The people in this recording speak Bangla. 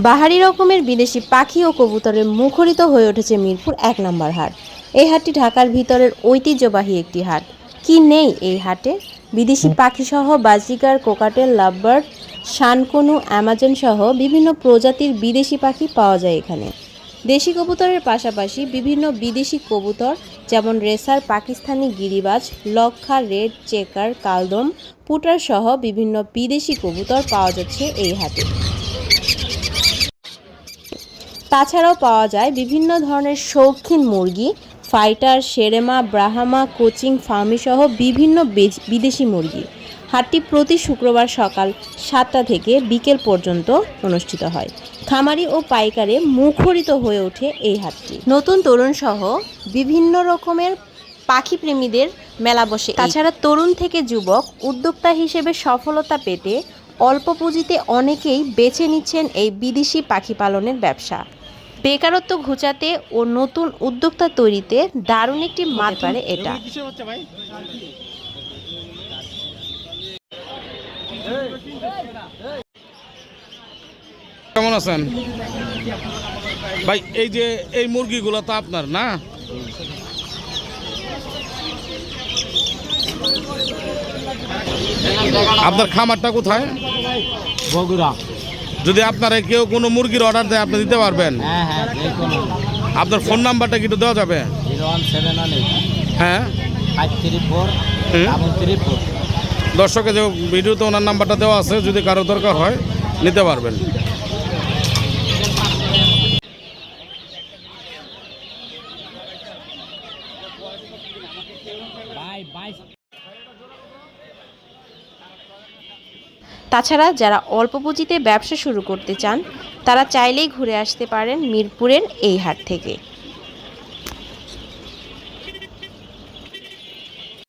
বাহারি রকমের বিদেশি পাখি ও কবুতরে মুখরিত হয়ে উঠেছে মিরপুর ১ নম্বর হাট। এই হাটটি ঢাকার ভিতরের ঐতিহ্যবাহী একটি হাট। কি নেই এই হাটে? বিদেশি পাখিসহ বাজিগার, কোকাটেল, লাভবার্ড, শানকনু, অ্যামাজন সহ বিভিন্ন প্রজাতির বিদেশি পাখি পাওয়া যায় এখানে। দেশি কবুতরের পাশাপাশি বিভিন্ন বিদেশি কবুতর যেমন রেসার, পাকিস্তানি গিরিবাজ, লক্ষা, রেড চেকার, কালদম, পুটার সহ বিভিন্ন বিদেশি কবুতর পাওয়া যাচ্ছে এই হাটে। তাছাড়াও পাওয়া যায় বিভিন্ন ধরনের শৌখিন মুরগি, ফাইটার, শেরেমা, ব্রাহ্মা, কোচিং, ফার্মি সহ বিভিন্ন বিদেশি মুরগি। হাটটি প্রতি শুক্রবার সকাল 7টা থেকে বিকেল পর্যন্ত অনুষ্ঠিত হয়। খামারি ও পাইকারে মুখরিত হয়ে ওঠে এই হাটটি। নতুন তরুণ সহ বিভিন্ন রকমের পাখি প্রেমীদের মেলা বসে। তাছাড়া তরুণ থেকে যুবক উদ্যোক্তা হিসেবে সফলতা পেতে অল্প পুঁজিতে অনেকেই বেছে নিচ্ছেন এই বিদেশি পাখি পালনের ব্যবসা। বেকারত্ব ঘুচাতে ও নতুন উদ্যোক্তা তৈরিতে দারুণ একটি মাধ্যম এটা। কেমন আছেন ভাই? এই যে এই মুরগিগুলো তো আপনার না? আপনার খামারটা কোথায়? বগুড়া। যদি আপনারা কেউ কোনো মুরগির অর্ডার দেয় আপনি দিতে পারবেন? হ্যাঁ হ্যাঁ, যে কোনো। আপনার ফোন নাম্বারটা কি একটু দেওয়া যাবে? 01718 হ্যাঁ 534 34। দর্শকে যে ভিডিওতে ওনার নাম্বারটা দেওয়া আছে, যদি কারো দরকার হয় নিতে পারবেন। তাছাড়া যারা অল্প পুঁজিতে ব্যবসা শুরু করতে চান তারা চাইলেই ঘুরে আসতে পারেন মিরপুরের এই হাট থেকে।